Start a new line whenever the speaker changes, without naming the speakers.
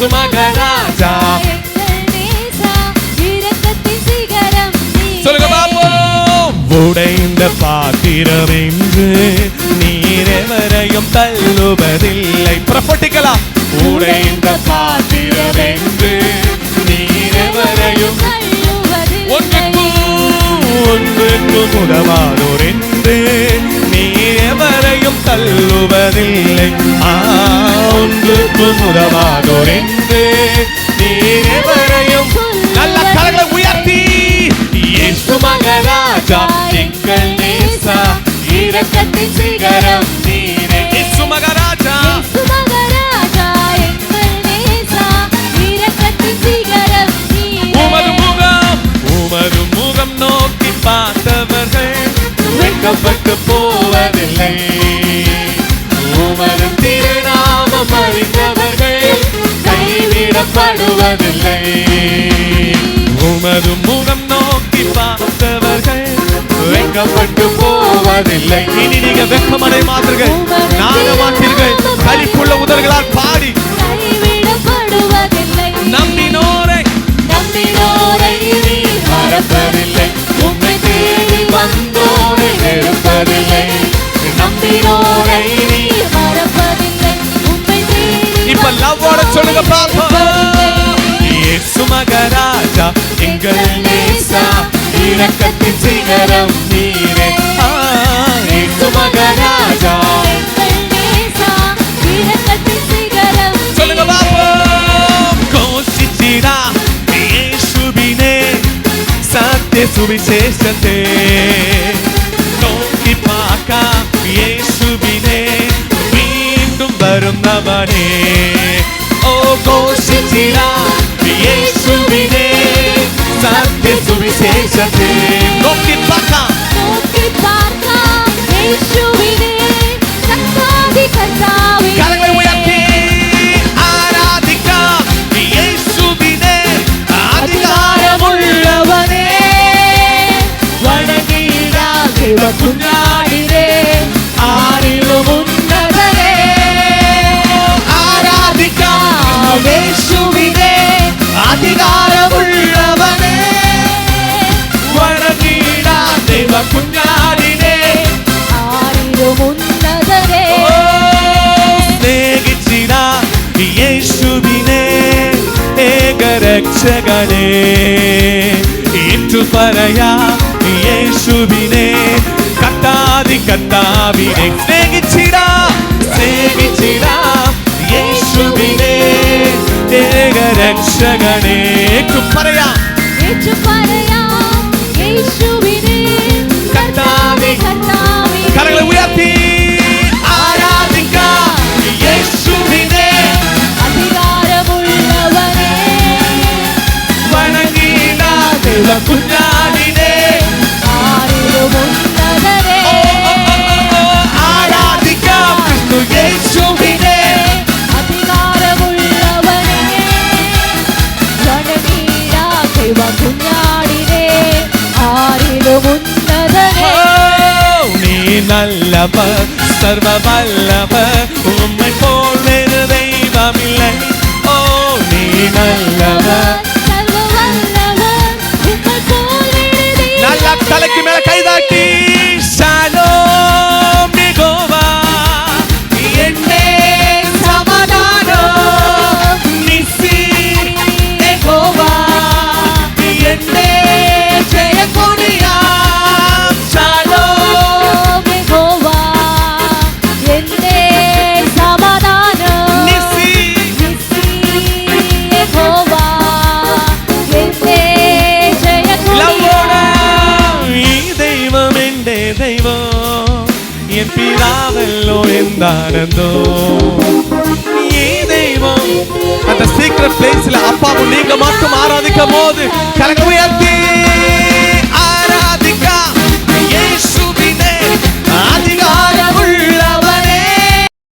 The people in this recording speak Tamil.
இயேசு மகாராஜா சொல்லுங்க பாப்போம். உடைந்த பாத்திரம் என்று நீர் எவரையும் தள்ளுவதில்லை. புறப்பட்டுக்கலாம். உடைந்த பாத்திரம் என்று நீர் எவரையும் ஒன்றுக்கும் உதவாதோர் என்று நீர் எவரையும் தள்ளுவதில்லை. ஒன்றுக்கும் உதவாதோர் என்று நீர் எவரையும் நல்ல கரங்களை உயர்த்தி இயேசு மகாராஜா எங்கள் நேசா இரக்கத்தின் சிகரம் நீரே. இயேசு மகாராஜா உமது முகம் நோக்கி பார்த்தவர்கள் வெட்கப்பட்டு போவதில்லை. உமது திருநாமம் அறிந்தவர்கள் கைவிடப்படுவதில்லை. உமது முகம் நோக்கி பார்த்தவர்கள் வெட்கப்பட்டு போவதில்லை. இனி நீங்க வெட்கமடை மாத்தீர்கள், நாண மாட்டீர்கள். களிப்புள்ள உதடுகளால் பாடி நம்பினோரை மறப்பதில்லை. உம்மை தேடி வந்தோரை வெறுப்பதில்லை. நம்பினோரை மறப்பதில்லை. இப்ப லவ்வோட சொல்லுங்க பாப்பா. இயேசு மகாராஜா எங்கள் நேசா இரக்கத்தின் சிகரம் நீரே. இயேசு மகாராஜா சொல்லுங்க பாப்பா. கோஷிச்சிடா இயேசுவினே சத்திய சுவிசேஷத்தே நோக்கி பார்க்க இயேசுவினே மீண்டும் வருந்தவனே. ஓ கோஷிச்சிடா இயேசுவினே சத்திய சுவிசேஷத்தே நோக்கி பார்க்க இயேசுவினே கர்த்தாதி கர்த்தாவே. கரங்களை உயர்த்தி ஆராதிக்க இயேசுவினே அதிகாரமுள்ளவனே. வணங்கிடா தேவ குஞ்ஞாடிரே ஆரிலும் உன்னதரே. ஆராதிக்க இயேசுவினே அதிகாரமுள்ளவனே. வணங்கிடா தேவ குஞ்ஞாடிரே ஆரிலும் உன்னதரே. ஸ்நேகிச்சிடா இயேசுவினே ஏகரட்சகனே. இன்று பரையா இயேசுவினே கத்தாதி கத்தாவினே. ஸ்நேகிச்சிடா ஸ்நேகிச்சிடா இயேசுவினே ஏகரட்சகனே. இன்று பரையா இயேசுவினே கத்தாவி கத்தாவி. கரங்களை உயர்த்தி ஆராதிக்க இயேசுவினே அதிகாரமுள்ளவனே. வணங்கிடா தேவ குஞ்ஞாடிரே ஆரிலும் உன்னதரே. ஆராதிக்க கிறிஸ்து இயேசுவினே அதிகாரமுள்ளவனே. வணங்கிடா தேவ குஞ்ஞாடிரே ஆரிலும் உன்னதரே. நீ நல்லவர் சர்வ வல்லவர் உம்மை போல் வேறு தெய்வமில்லை. ஓ நீ நல்லவர் சர்வ வல்லவர் உம்மை போல் வேறு தெய்வமில்லை. நல்ல தலைக்கு மேல கைதாட்டி ஷாலோம் யெகோவா என்னே சமாதானம் நிசி யெகோவா என்னே ஜெயக்கொடியா. ஷாலோம் யெகோவா என்னே சமாதானம் நிசி யெகோவா என்னே ஜெயக்கொடியா. ഈ ദൈവം എൻ്റെ ദൈവം എൻ പിതാവല്ലോ എന്താനന്ദോ. ഈ ദൈവം அந்த சீக்ரெட் பிளேஸ்ல